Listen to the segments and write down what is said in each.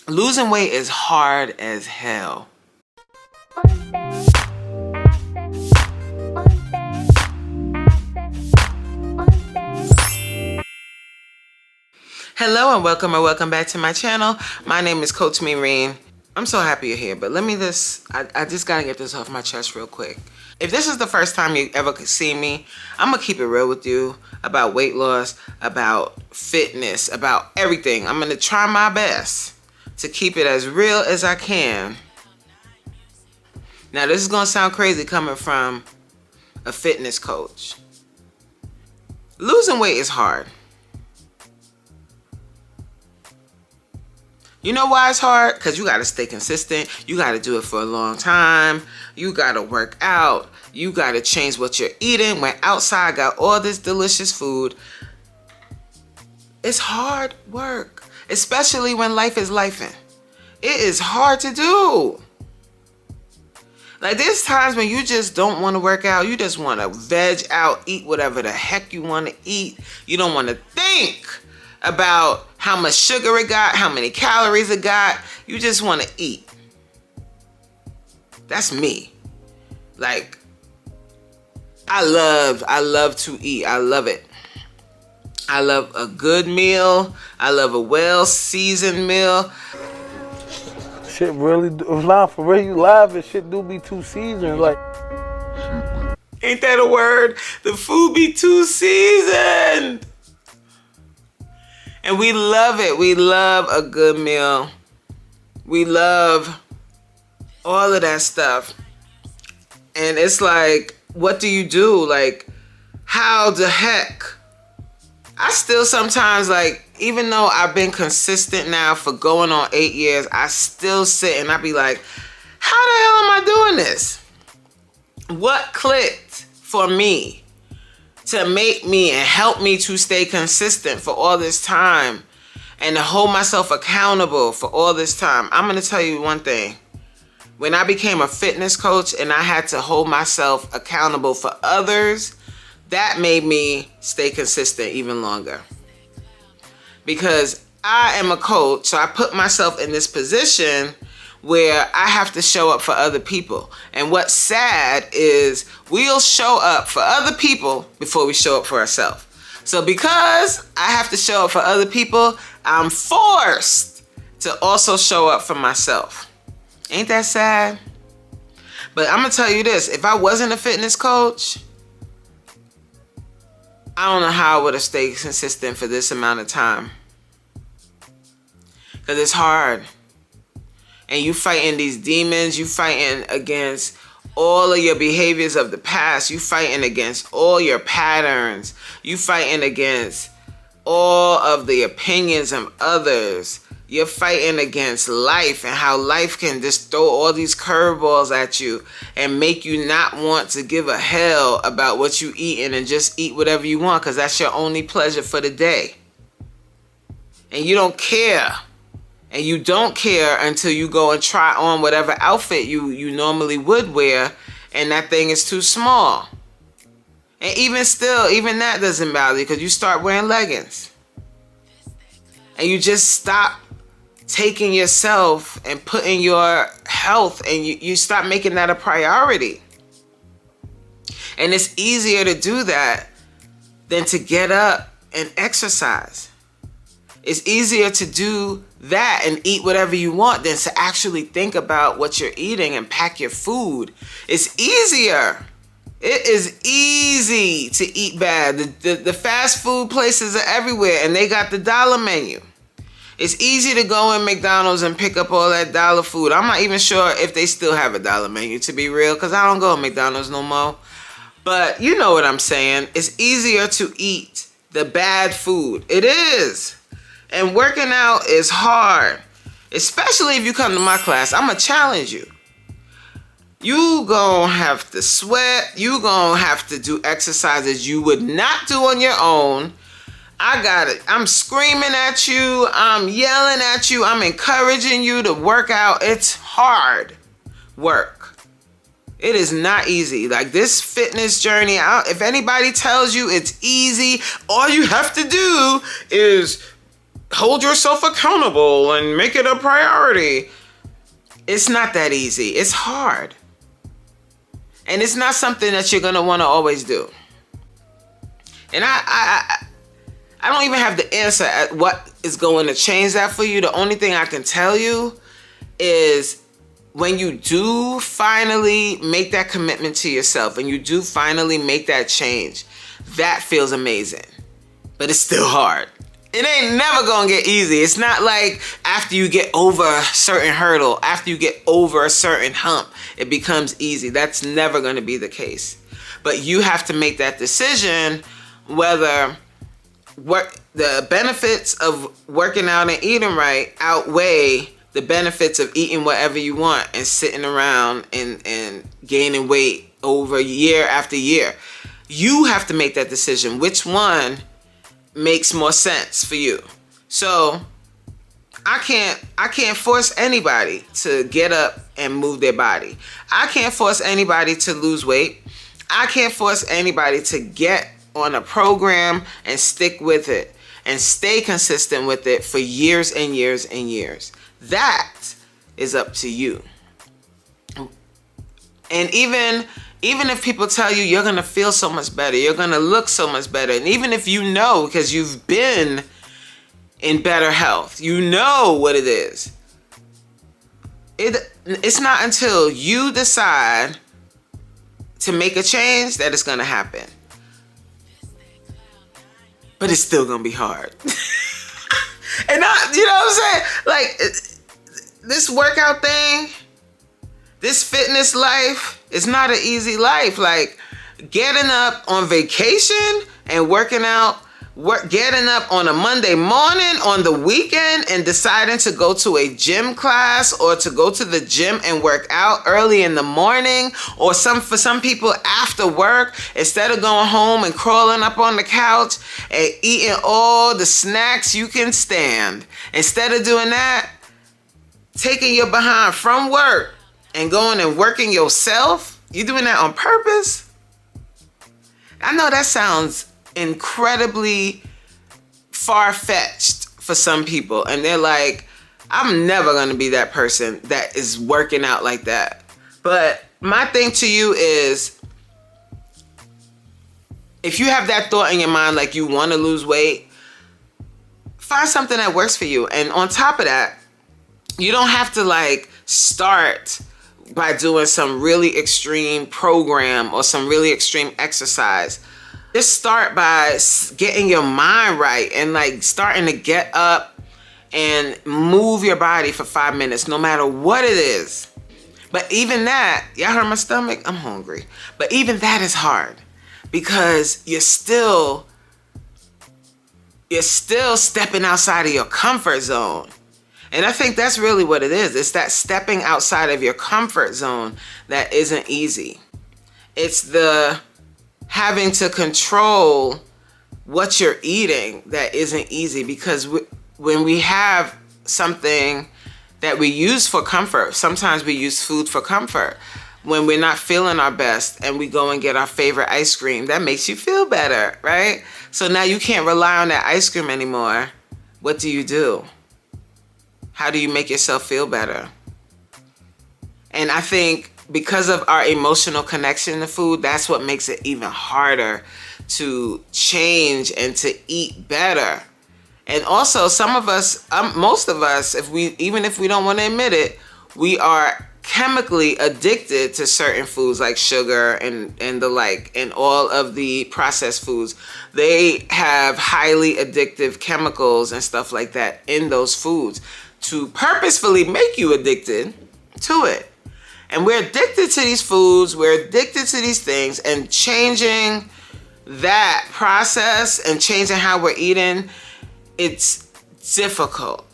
Losing weight is hard as hell. Hello and welcome back to my channel. My name is Coach Reen. I'm so happy you're here, but I just gotta get this off my chest real quick. If this is the first time you ever see me, I'm gonna keep it real with you about weight loss, about fitness, about everything. I'm gonna try my best to keep it as real as I can. Now, this is gonna sound crazy coming from a fitness coach. Losing weight is hard. You know why it's hard? Because you got to stay consistent. You got to do it for a long time. You got to work out. You got to change what you're eating. When outside got all this delicious food. It's hard work, especially when life is lifing. It is hard to do. Like, there's times when you just don't want to work out. You just want to veg out, eat whatever the heck you want to eat. You don't want to think about how much sugar it got, how many calories it got. You just want to eat. That's me. Like, I love to eat. I love it. I love a good meal. I love a well-seasoned meal. Shit really do, for real, you live and shit do be too seasoned, like. Ain't that a word? The food be too seasoned. And we love it. We love a good meal. We love all of that stuff. And it's like, what do you do? Like, how the heck? I still sometimes, like, even though I've been consistent now for going on 8 years, I still sit and I be like, how the hell am I doing this? What clicked for me to make me and help me to stay consistent for all this time and to hold myself accountable for all this time? I'm going to tell you one thing. When I became a fitness coach and I had to hold myself accountable for others, that made me stay consistent even longer. Because I am a coach, so I put myself in this position where I have to show up for other people. And what's sad is we'll show up for other people before we show up for ourselves. So because I have to show up for other people, I'm forced to also show up for myself. Ain't that sad? But I'm gonna tell you this, if I wasn't a fitness coach, I don't know how I would have stayed consistent for this amount of time. Because it's hard. And you fighting these demons. You fighting against all of your behaviors of the past. You fighting against all your patterns. You fighting against all of the opinions of others. You're fighting against life and how life can just throw all these curveballs at you and make you not want to give a hell about what you eating and just eat whatever you want because that's your only pleasure for the day. And you don't care. And you don't care until you go and try on whatever outfit you normally would wear and that thing is too small. And even still, even that doesn't bother you because you start wearing leggings. And you just stop taking yourself and putting your health and you stop making that a priority. And it's easier to do that than to get up and exercise. It's easier to do that and eat whatever you want than to actually think about what you're eating and pack your food. It's easier. It is easy to eat bad. The fast food places are everywhere and they got the dollar menu. It's easy to go in McDonald's and pick up all that dollar food. I'm not even sure if they still have a dollar menu, to be real, because I don't go to McDonald's no more. But you know what I'm saying. It's easier to eat the bad food. It is. And working out is hard, especially if you come to my class. I'm going to challenge you. You gonna have to sweat. You gonna have to do exercises you would not do on your own. I got it. I'm screaming at you. I'm yelling at you. I'm encouraging you to work out. It's hard work. It is not easy. Like this fitness journey, if anybody tells you it's easy, all you have to do is hold yourself accountable and make it a priority. It's not that easy. It's hard. And it's not something that you're going to want to always do. And I don't even have the answer at what is going to change that for you. The only thing I can tell you is when you do finally make that commitment to yourself and you do finally make that change, that feels amazing. But it's still hard. It ain't never gonna get easy. It's not like after you get over a certain hurdle, after you get over a certain hump, it becomes easy. That's never gonna be the case. But you have to make that decision whether the benefits of working out and eating right outweigh the benefits of eating whatever you want and sitting around and gaining weight over year after year. You have to make that decision. Which one makes more sense for you? So I can't force anybody to get up and move their body. I can't force anybody to lose weight. I can't force anybody to get on a program and stick with it and stay consistent with it for years and years and years. That is up to you. And even if people tell you you're going to feel so much better, you're going to look so much better, and even if you know because you've been in better health, you know what it is. It's not until you decide to make a change that it's going to happen. But it's still going to be hard. And you know what I'm saying? Like, this workout thing, this fitness life, it's not an easy life. Like, getting up on vacation and working out, getting up on a Monday morning on the weekend and deciding to go to a gym class or to go to the gym and work out early in the morning, or for some people after work, instead of going home and crawling up on the couch and eating all the snacks you can stand, instead of doing that, taking your behind from work and going and working yourself, you doing that on purpose? I know that sounds incredibly far-fetched for some people, and they're like, I'm never going to be that person that is working out like that. But my thing to you is, if you have that thought in your mind, like you want to lose weight, find something that works for you. And on top of that, you don't have to like start by doing some really extreme program or some really extreme exercise. Just start by getting your mind right and like starting to get up and move your body for 5 minutes, no matter what it is. But even that, y'all heard my stomach? I'm hungry. But even that is hard because you're still stepping outside of your comfort zone. And I think that's really what it is. It's that stepping outside of your comfort zone that isn't easy. It's the having to control what you're eating that isn't easy, because when we have something that we use for comfort, sometimes we use food for comfort. When we're not feeling our best and we go and get our favorite ice cream, that makes you feel better, right? So now you can't rely on that ice cream anymore. What do? How do you make yourself feel better? And I think because of our emotional connection to food, that's what makes it even harder to change and to eat better. And also, some of us, most of us, even if we don't want to admit it, we are chemically addicted to certain foods like sugar and the like, and all of the processed foods. They have highly addictive chemicals and stuff like that in those foods to purposefully make you addicted to it. And we're addicted to these foods, we're addicted to these things, and changing that process and changing how we're eating, it's difficult.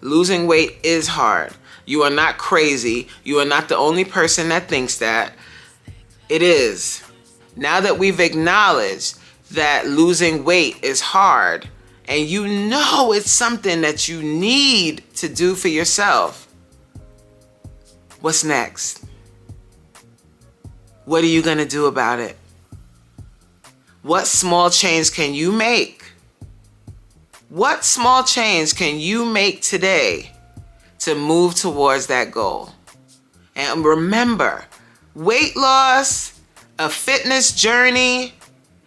Losing weight is hard. You are not crazy. You are not the only person that thinks that. It is. Now that we've acknowledged that losing weight is hard, and you know it's something that you need to do for yourself, what's next? What are you going to do about it? What small change can you make? What small change can you make today to move towards that goal? And remember, weight loss, a fitness journey,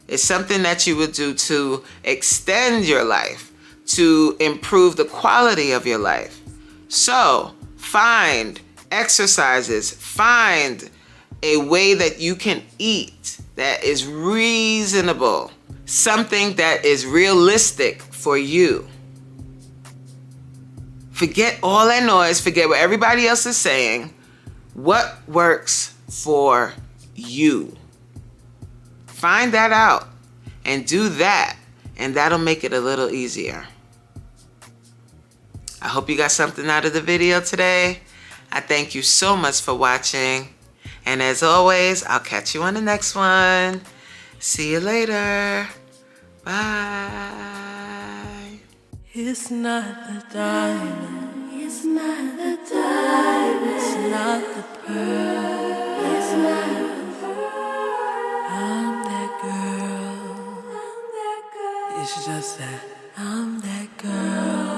is something that you would do to extend your life, to improve the quality of your life. So find exercises, find a way that you can eat that is reasonable, something that is realistic for you. Forget all that noise, forget what everybody else is saying. What works for you? Find that out and do that, and that'll make it a little easier. I hope you got something out of the video today. I thank you so much for watching. And as always, I'll catch you on the next one. See you later. Bye. It's not the diamond. It's not the diamond. It's not the pearl. It's not the pearl. I'm that girl. I'm that girl. It's just that I'm that girl.